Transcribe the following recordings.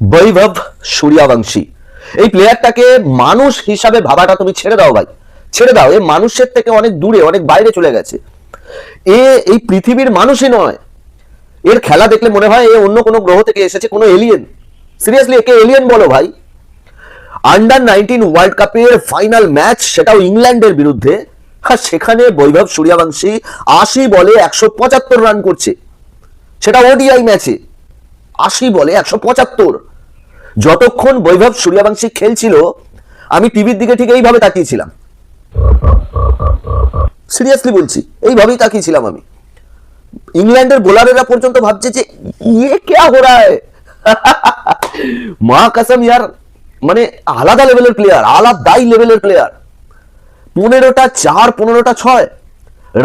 বৈভব সূর্যবংশী এই প্লেয়ারটাকে মানুষ হিসাবে ভাবাটা তুমি ছেড়ে দাও ভাই, ছেড়ে দাও। এ মানুষের থেকে অনেক দূরে, অনেক বাইরে চলে গেছে। এই পৃথিবীর মানুষই নয়। এর খেলা দেখলে মনে হয় এ অন্য কোনো গ্রহ থেকে এসেছে, কোনো এলিয়েন। সিরিয়াসলি একে এলিয়েন বলো ভাই। আন্ডার-19 ওয়ার্ল্ড কাপের ফাইনাল ম্যাচ, সেটাও ইংল্যান্ডের বিরুদ্ধে, আর সেখানে বৈভব সূর্যবংশী 80 বলে 175 রান করছে, সেটা ওডিআই ম্যাচে। 80 বলে 175। যতক্ষণ বৈভব সূর্যবংশী খেলছিল আমি টিভির দিকে ঠিক এইভাবে তাকিয়েছিলাম, সিরিয়াসলি বলছি, এইভাবেই তাকিয়েছিলাম আমি। ইংল্যান্ডের বোলারেরা পর্যন্ত ভাবছে যে ইয়ে কে হো রা হ্যায়। মা কসম ইয়ার, মানে আলাদা লেভেলের প্লেয়ার, আলাদাই লেভেলের প্লেয়ার। 15টা 4, 15টা 6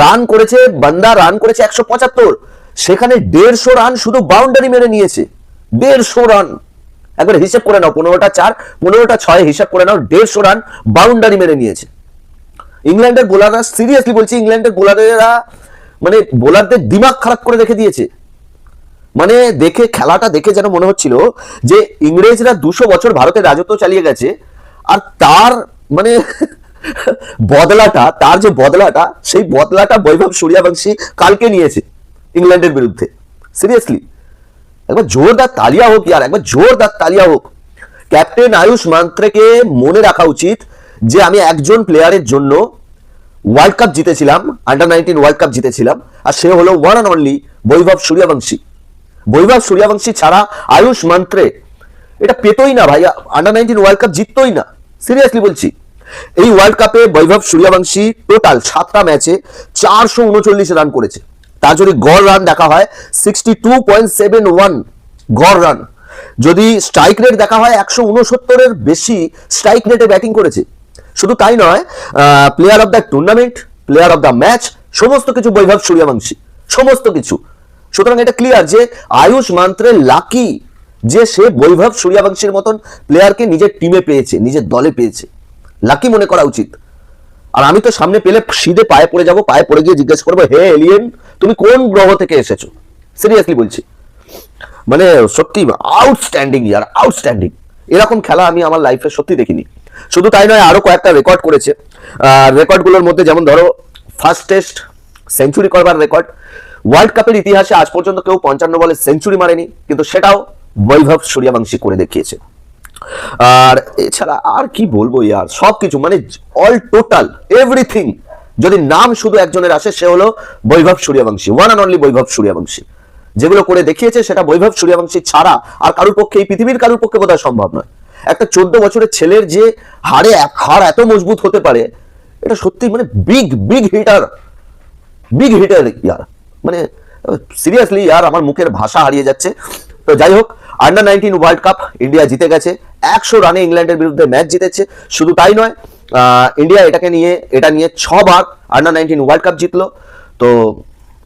রান করেছে বান্দা, রান করেছে 175। সেখানে 150 রান শুধু বাউন্ডারি মেরে নিয়েছে। 150 রান, একবার হিসাব করে নাও। 15টা 4, 15টা 6 হিসাব করে নাও, 150 রান বাউন্ডারি মেরে নিয়েছে। ইংল্যান্ডের বোলাররা, সিরিয়াসলি বলছি, ইংল্যান্ডের বোলারেরা মানে বোলারদের দিমাগ খারাপ করে রেখে দিয়েছে। মানে দেখে, খেলাটা দেখে যেন মনে হচ্ছিল যে ইংরেজরা 200 বছর ভারতের রাজত্ব চালিয়ে গেছে, আর তার মানে বদলাটা, তার যে বদলাটা, সেই বদলাটা বৈভব সূর্যবংশী কালকে নিয়েছে ইংল্যান্ডের বিরুদ্ধে। সিরিয়াসলি একবার জোরদার তালিয়া হোক ইয়ার, একবার জোরদার তালিয়া হোক। ক্যাপ্টেন আয়ুষ মান্ত্রেকে মনে রাখা উচিত যে আমি একজন প্লেয়ারের জন্য world cup জিতেছিলাম, under-19 world cup জিতেছিলাম, আর সে হলো ওয়ান অ্যান্ড অনলি বৈভব সূর্যবংশী। বৈভব সূর্যবংশী ছাড়া আয়ুষ মান্ত্রে এটা পেতই না ভাই, আন্ডার-19 ওয়ার্ল্ড কাপ জিততই না। সিরিয়াসলি বলছি, এই ওয়ার্ল্ড কাপে বৈভব সূর্যবংশী টোটাল 7টা ম্যাচে 439 রান করেছে। তার যদি গড় রান দেখা হয় 62.71 গড় রান। যদি স্ট্রাইক রেট দেখা হয় 169-এর বেশি স্ট্রাইক রেটে ব্যাটিং করেছে। শুধু তাই নয়, player of the tournament, player of the match, সমস্ত কিছু বৈভব সূর্যবংশী, সমস্ত কিছু। সুতরাং এটা ক্লিয়ার যে আয়ুষ মান্ত্রে লাকি যে সে বৈভব সূর্যবংশীর মতন প্লেয়ারকে নিজের টিমে পেয়েছে, নিজের দলে পেয়েছে। লাকি মনে করা উচিত। আর আমি তো সামনে পেলে সিধে পায়ে পড়ে যাব, পায়ে পড়ে গিয়ে জিজ্ঞেস করবো, হে এলিয়েন, তুমি কোন গ্রহ থেকে এসেছো? সিরিয়াসলি বলছি, মানে সত্যি আউটস্ট্যান্ডিং ইয়ার, আউটস্ট্যান্ডিং। এরকম খেলা আমি আমার লাইফে সত্যি দেখিনি। শুধু তাই নয়, আরো কয়েকটা রেকর্ড করেছে। রেকর্ডগুলোর মধ্যে যেমন ধরো, ফার্স্ট টেস্ট সেঞ্চুরি করবার রেকর্ড। ওয়ার্ল্ড কাপের ইতিহাসে আজ পর্যন্ত কেউ 55 বলে সেঞ্চুরি মারেনি, কিন্তু সেটাও বৈভব সূর্যবংশী করে দেখিয়েছে। আর এছাড়া আর কি বলবো ইয়ার, সবকিছু মানে অল টোটাল এভরিথিং যদি নাম শুধু একজনের আসে, সে হলো বৈভব সূর্যবংশী, ওয়ান অ্যান্ড অনলি বৈভব সূর্যবংশী। যেগুলো করে দেখিয়েছে সেটা বৈভব সূর্যবংশী ছাড়া আর কারুর পক্ষে, এই পৃথিবীর কারুর পক্ষে বোধহয় সম্ভব নয়। একটা 14 বছরের ছেলের যে হাড় এত মজবুত হতে পারে, এটা সত্যি মানে big big hitter, big hitter ইয়ার। মানে সিরিয়াসলি ইয়ার, আমার মুখের ভাষা হারিয়ে যাচ্ছে। তো যাই হোক, আন্ডার-19 ওয়ার্ল্ড কাপ ইন্ডিয়া জিতে গেছে। 100 রানে ইংল্যান্ডের বিরুদ্ধে ম্যাচ জিতেছে। শুধু তাই নয়, ইন্ডিয়া এটা নিয়ে 6 বার আন্ডার-19 ওয়ার্ল্ড কাপ জিতলো। তো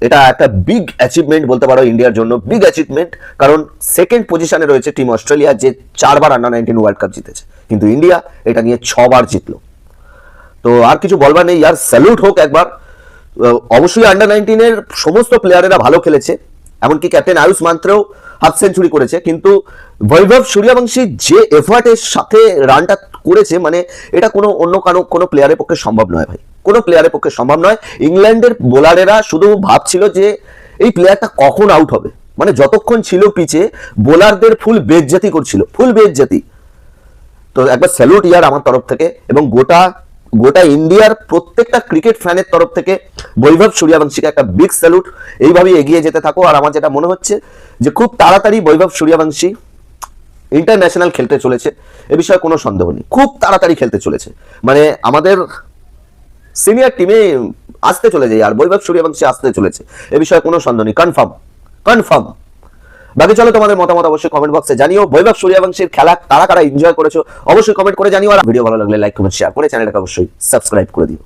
এটা একটা বিগ অ্যাচিভমেন্ট বলতে পারো ইন্ডিয়ার জন্য, বিগ অ্যাচিভমেন্ট। কারণ সেকেন্ড পজিশনে রয়েছে টিম অস্ট্রেলিয়া, যে 4 বার আন্ডার-19 ওয়ার্ল্ড কাপ জিতেছে, কিন্তু ইন্ডিয়া এটা নিয়ে 6 বার জিতলো। তো আর কিছু বলবার নেই ইয়ার, স্যালুট হোক একবার। অবশ্যই আন্ডার-19 এর সমস্ত প্লেয়ারেরা ভালো খেলেছে, এমনকি ক্যাপ্টেন আয়ুষ মান্ত্রেও হাফ সেঞ্চুরি করেছে, কিন্তু বৈভব সূর্যবংশী যে এফার্টের সাথে রানটা করেছে, মানে এটা কোনো প্লেয়ারের পক্ষে সম্ভব নয় ভাই, কোনো প্লেয়ারের পক্ষে সম্ভব নয়। ইংল্যান্ডের বোলারেরা শুধু ভাবছিল যে এই প্লেয়ারটা কখন আউট হবে, মানে যতক্ষণ ছিল পিচে বোলারদের ফুল বেজ্জাতি করছিল, ফুল বেজ্জাতি। তো একবার স্যালুট ইয়ার আমার তরফ থেকে, এবং গোটা ইন্ডিয়ার প্রত্যেকটা ক্রিকেট ফ্যানের তরফ থেকে বৈভব সূর্যবংশীকে একটা বিগ স্যালুট। এইভাবেই এগিয়ে যেতে থাকো। আর আমার যেটা মনে হচ্ছে যে খুব তাড়াতাড়ি বৈভব সূর্যবংশী ইন্টারন্যাশনাল খেলতে চলেছে, এ বিষয়ে কোনো সন্দেহ নেই। খুব তাড়াতাড়ি খেলতে চলেছে, মানে আমাদের সিনিয়র টিমে আসতে চলেছে আর বৈভব সূর্যবংশী আসতে চলেছে, এ বিষয়ে কোনো সন্দেহ নেই, কনফার্ম কনফার্ম। বাকি চলো, তোমাদের মতামত অবশ্যই কমেন্ট বক্সে জানিও। বৈভব সূর্যবংশীর খেলা কারা কারা এনজয় করেছো অবশ্যই কমেন্ট করে জানিও। আর ভিডিও ভালো লাগলে লাইক কমেন্ট শেয়ার করে চ্যানেলটাকে অবশ্যই সাবস্ক্রাইব করে দিও।